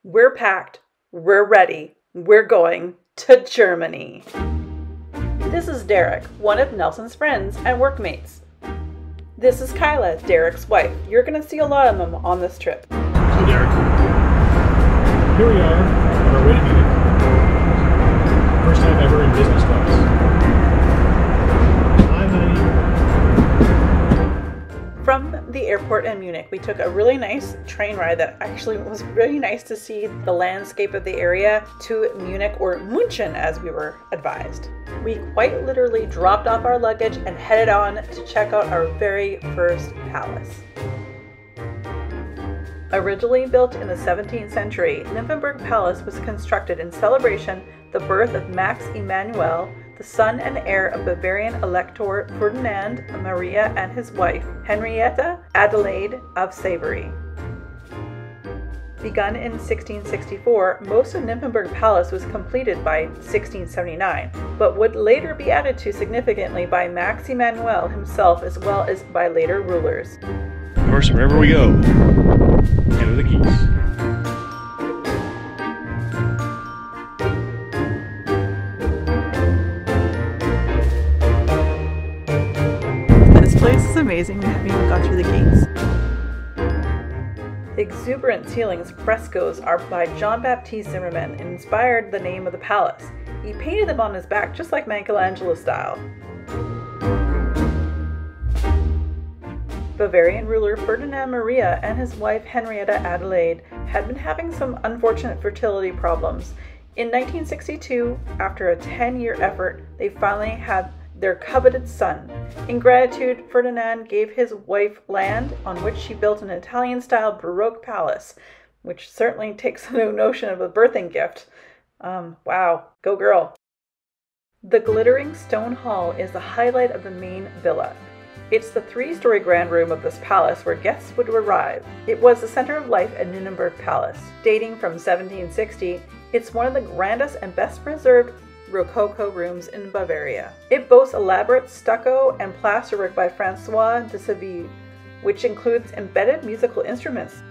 We're packed, we're ready, we're going to Germany. This is Derek, one of Nelson's friends and workmates. This is Kyla, Derek's wife. You're going to see a lot of them on this trip. So Derek, here we are on our way to Munich. First time ever in business class. Hi, honey. From the airport in Munich, we took a really nice train ride that actually was really nice to see the landscape of the area to Munich, or München as we were advised. We quite literally dropped off our luggage and headed on to check out our very first palace. Originally built in the 17th century, Nymphenburg Palace was constructed in celebration the birth of Max Emanuel, the son and heir of Bavarian Elector Ferdinand Maria and his wife, Henrietta Adelaide of Savory. Begun in 1664, most of Nymphenburg Palace was completed by 1679, but would later be added to significantly by Max Emanuel himself as well as by later rulers. Of course, wherever we go, hand her the keys. This place is amazing. We haven't even gone through the gates. The exuberant ceilings frescoes are by Jean-Baptiste Zimmermann and inspired the name of the palace. He painted them on his back just like Michelangelo's style. Bavarian ruler Ferdinand Maria and his wife Henrietta Adelaide had been having some unfortunate fertility problems. In 1962, after a 10-year effort, they finally had their coveted son. In gratitude, Ferdinand gave his wife land on which she built an Italian-style Baroque palace, which certainly takes the notion of a birthing gift. Wow, go girl. The glittering stone hall is the highlight of the main villa. It's the 3-story grand room of this palace where guests would arrive. It was the center of life at Nymphenburg Palace. Dating from 1760, it's one of the grandest and best preserved Rococo rooms in Bavaria. It boasts elaborate stucco and plasterwork by Francois de Seville, which includes embedded musical instruments.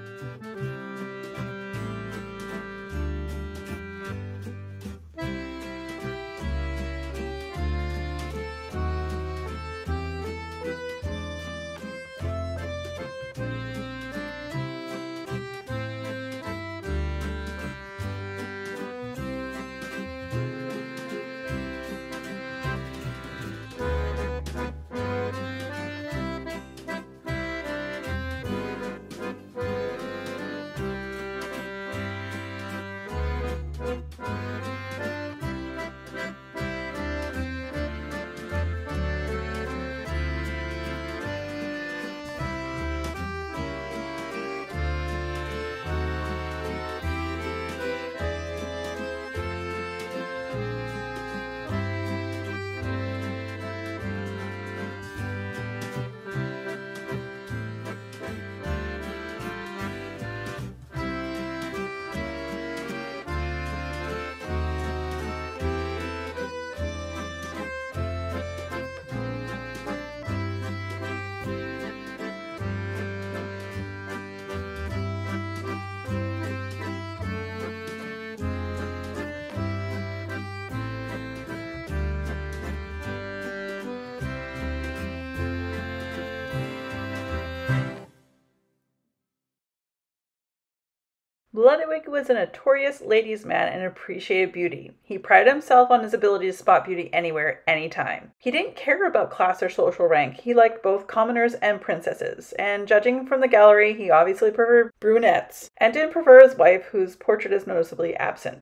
Ludwig was a notorious ladies' man and appreciated beauty. He prided himself on his ability to spot beauty anywhere, anytime. He didn't care about class or social rank. He liked both commoners and princesses, and judging from the gallery, he obviously preferred brunettes, and didn't prefer his wife, whose portrait is noticeably absent.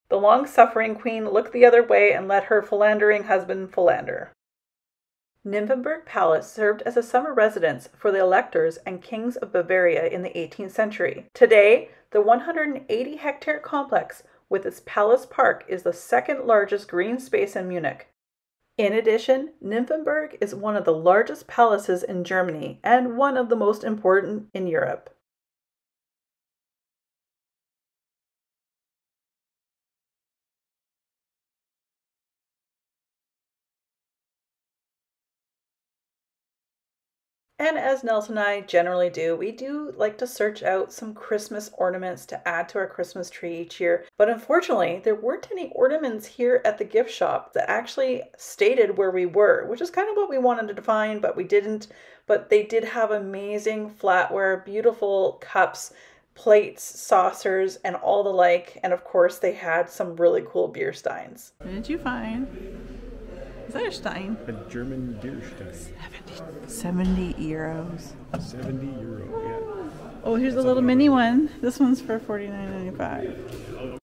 The long-suffering queen looked the other way and let her philandering husband philander. Nymphenburg Palace served as a summer residence for the electors and kings of Bavaria in the 18th century. Today, the 180-hectare complex with its palace park is the second largest green space in Munich. In addition, Nymphenburg is one of the largest palaces in Germany and one of the most important in Europe. And as Nelson and I generally do, we do like to search out some Christmas ornaments to add to our Christmas tree each year. But unfortunately, there weren't any ornaments here at the gift shop that actually stated where we were, which is kind of what we wanted to find, but we didn't. But they did have amazing flatware, beautiful cups, plates, saucers, and all the like. And of course, they had some really cool beer steins. What did you find? Is that a stein? A German beer stein. 70 euros. 70 euro, yeah. Oh, here's a little mini one. This one's for $49.95.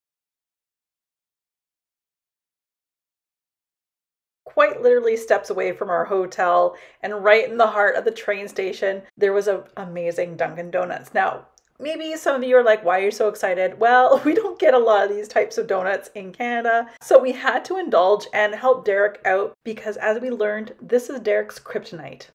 Quite literally steps away from our hotel and right in the heart of the train station, there was an amazing Dunkin' Donuts. Now, maybe some of you are like, why are you so excited? Well, we don't get a lot of these types of donuts in Canada. So we had to indulge and help Derek out because as we learned, this is Derek's kryptonite.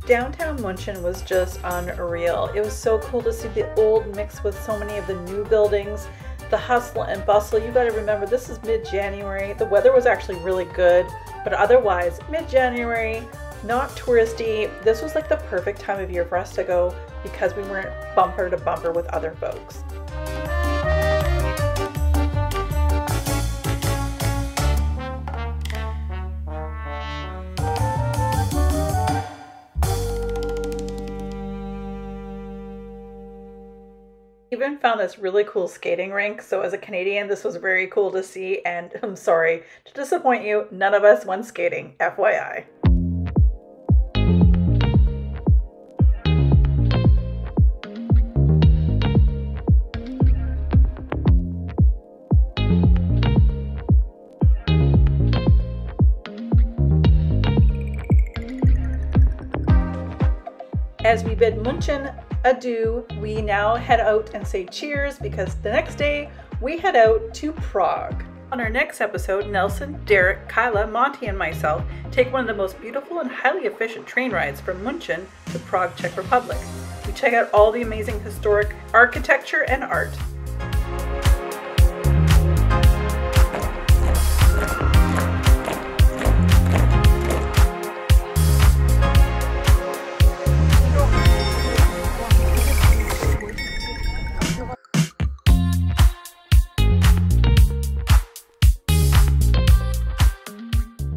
Downtown München was just unreal. It was so cool to see the old mixed with so many of the new buildings, the hustle and bustle. You got to remember, this is mid-January. The weather was actually really good, but otherwise, mid-January, not touristy. This was like the perfect time of year for us to go because we weren't bumper to bumper with other folks. Even found this really cool skating rink. So as a Canadian, this was very cool to see, and I'm sorry to disappoint you, none of us went skating, FYI. As we bid München adieu, we now head out and say cheers because the next day we head out to Prague. On our next episode, Nelson, Derek, Kyla, Monty, and myself take one of the most beautiful and highly efficient train rides from München to Prague, Czech Republic. We check out all the amazing historic architecture and art.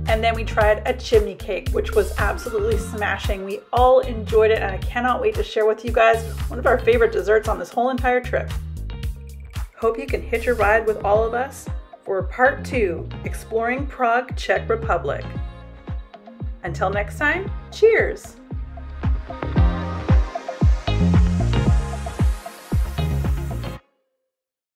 And then we tried a chimney cake, which was absolutely smashing. We all enjoyed it, and I cannot wait to share with you guys one of our favorite desserts on this whole entire trip. Hope you can hitch a ride with all of us for part 2, exploring Prague, Czech Republic. Until next time, cheers!